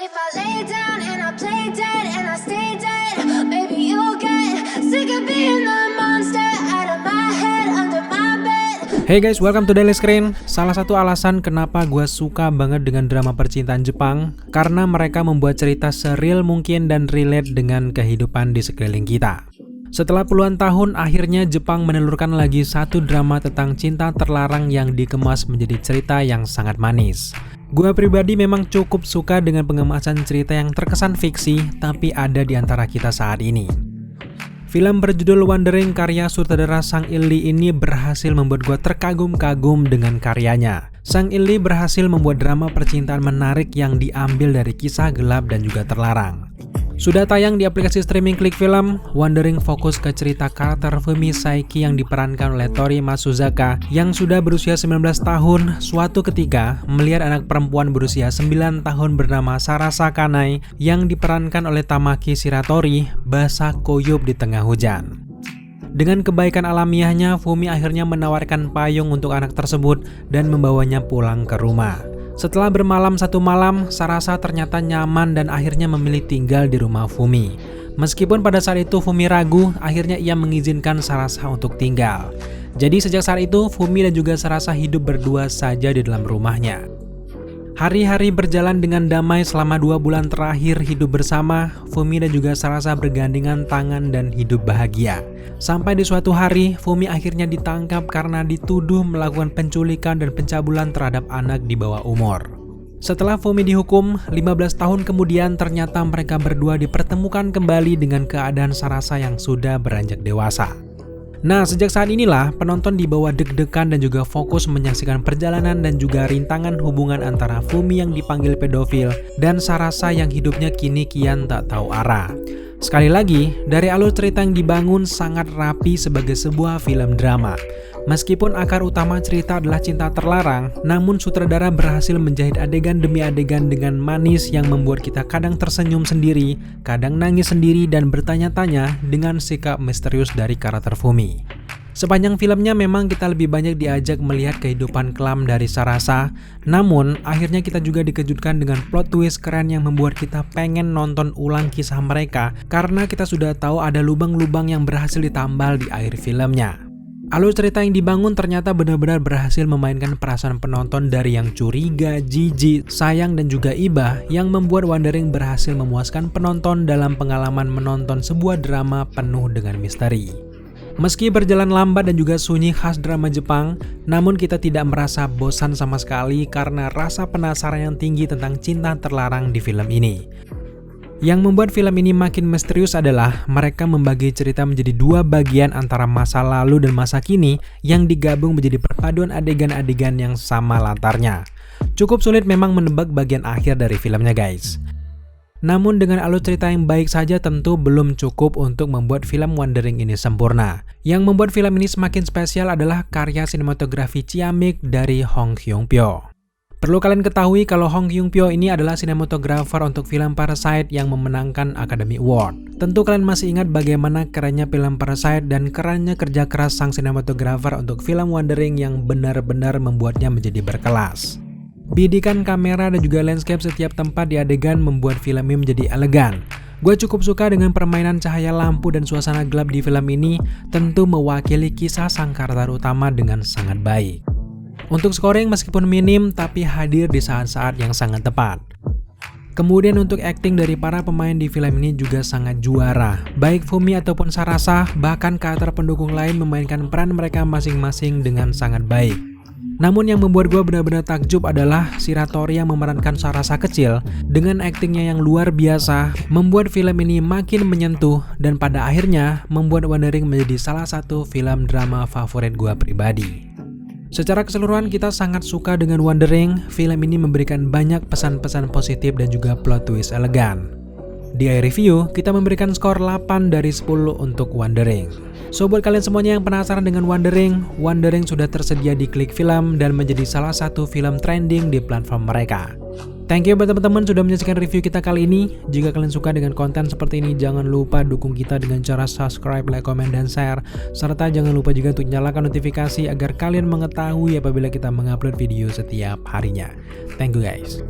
If I lay down and I play dead and I stay dead, maybe you'll get sick of being the monster out of my head, under my bed. Hey guys, welcome to Daily Screen. Salah satu alasan kenapa gue suka banget dengan drama percintaan Jepang, karena mereka membuat cerita seril mungkin dan relate dengan kehidupan di sekeliling kita. Setelah puluhan tahun, akhirnya Jepang menelurkan lagi satu drama tentang cinta terlarang yang dikemas menjadi cerita yang sangat manis. Gua pribadi memang cukup suka dengan pengemasan cerita yang terkesan fiksi, tapi ada di antara kita saat ini. Film berjudul Wandering karya sutradara Sang Il-lee ini berhasil membuat gua terkagum-kagum dengan karyanya. Sang Il-lee berhasil membuat drama percintaan menarik yang diambil dari kisah gelap dan juga terlarang. Sudah tayang di aplikasi streaming Klik Film, Wandering fokus ke cerita karakter Fumi Saiki yang diperankan oleh Tori Matsuzaka yang sudah berusia 19 tahun suatu ketika melihat anak perempuan berusia 9 tahun bernama Sarasa Kanai yang diperankan oleh Tamaki Shiratori basah kuyup di tengah hujan. Dengan kebaikan alamiahnya, Fumi akhirnya menawarkan payung untuk anak tersebut dan membawanya pulang ke rumah. Setelah bermalam satu malam, Sarasa ternyata nyaman dan akhirnya memilih tinggal di rumah Fumi. Meskipun pada saat itu Fumi ragu, akhirnya ia mengizinkan Sarasa untuk tinggal. Jadi sejak saat itu, Fumi dan juga Sarasa hidup berdua saja di dalam rumahnya. Hari-hari berjalan dengan damai selama 2 bulan terakhir hidup bersama, Fumi dan juga Sarasa bergandengan tangan dan hidup bahagia. Sampai di suatu hari, Fumi akhirnya ditangkap karena dituduh melakukan penculikan dan pencabulan terhadap anak di bawah umur. Setelah Fumi dihukum, 15 tahun kemudian ternyata mereka berdua dipertemukan kembali dengan keadaan Sarasa yang sudah beranjak dewasa. Nah, sejak saat inilah penonton dibawa deg-degan dan juga fokus menyaksikan perjalanan dan juga rintangan hubungan antara Fumi yang dipanggil pedofil dan Sarasa yang hidupnya kini kian tak tahu arah. Sekali lagi, dari alur cerita yang dibangun sangat rapi sebagai sebuah film drama. Meskipun akar utama cerita adalah cinta terlarang, namun sutradara berhasil menjahit adegan demi adegan dengan manis yang membuat kita kadang tersenyum sendiri, kadang nangis sendiri dan bertanya-tanya dengan sikap misterius dari karakter Fumi. Sepanjang filmnya memang kita lebih banyak diajak melihat kehidupan kelam dari Sarasa, namun akhirnya kita juga dikejutkan dengan plot twist keren yang membuat kita pengen nonton ulang kisah mereka karena kita sudah tahu ada lubang-lubang yang berhasil ditambal di akhir filmnya. Alur cerita yang dibangun ternyata benar-benar berhasil memainkan perasaan penonton dari yang curiga, jijik, sayang dan juga iba yang membuat Wandering berhasil memuaskan penonton dalam pengalaman menonton sebuah drama penuh dengan misteri. Meski berjalan lambat dan juga sunyi khas drama Jepang, namun kita tidak merasa bosan sama sekali karena rasa penasaran yang tinggi tentang cinta terlarang di film ini. Yang membuat film ini makin misterius adalah mereka membagi cerita menjadi 2 bagian antara masa lalu dan masa kini yang digabung menjadi perpaduan adegan-adegan yang sama latarnya. Cukup sulit memang menebak bagian akhir dari filmnya guys. Namun dengan alur cerita yang baik saja tentu belum cukup untuk membuat film Wandering ini sempurna. Yang membuat film ini semakin spesial adalah karya sinematografi ciamik dari Hong Hyung-pyo. Perlu kalian ketahui kalau Hong Hyung-pyo ini adalah sinematografer untuk film Parasite yang memenangkan Academy Award. Tentu kalian masih ingat bagaimana kerennya film Parasite dan kerennya kerja keras sang sinematografer untuk film Wandering yang benar-benar membuatnya menjadi berkelas. Bidikan kamera dan juga landscape setiap tempat di adegan membuat film ini menjadi elegan. Gue cukup suka dengan permainan cahaya lampu dan suasana gelap di film ini, tentu mewakili kisah sang karakter utama dengan sangat baik. Untuk scoring meskipun minim tapi hadir di saat-saat yang sangat tepat. Kemudian untuk acting dari para pemain di film ini juga sangat juara. Baik Fumi ataupun Sarasa, bahkan karakter pendukung lain memainkan peran mereka masing-masing dengan sangat baik. Namun yang membuat gue benar-benar takjub adalah Shiratori yang memerankan Sarasa kecil dengan aktingnya yang luar biasa membuat film ini makin menyentuh dan pada akhirnya membuat Wandering menjadi salah satu film drama favorit gue pribadi. Secara keseluruhan kita sangat suka dengan Wandering, film ini memberikan banyak pesan-pesan positif dan juga plot twist elegan. Di akhir review, kita memberikan skor 8 dari 10 untuk Wandering. So buat kalian semuanya yang penasaran dengan Wandering, Wandering sudah tersedia di Klik Film dan menjadi salah satu film trending di platform mereka. Thank you buat teman-teman sudah menyaksikan review kita kali ini. Jika kalian suka dengan konten seperti ini, jangan lupa dukung kita dengan cara subscribe, like, komen, dan share. Serta jangan lupa juga untuk nyalakan notifikasi agar kalian mengetahui apabila kita mengupload video setiap harinya. Thank you guys.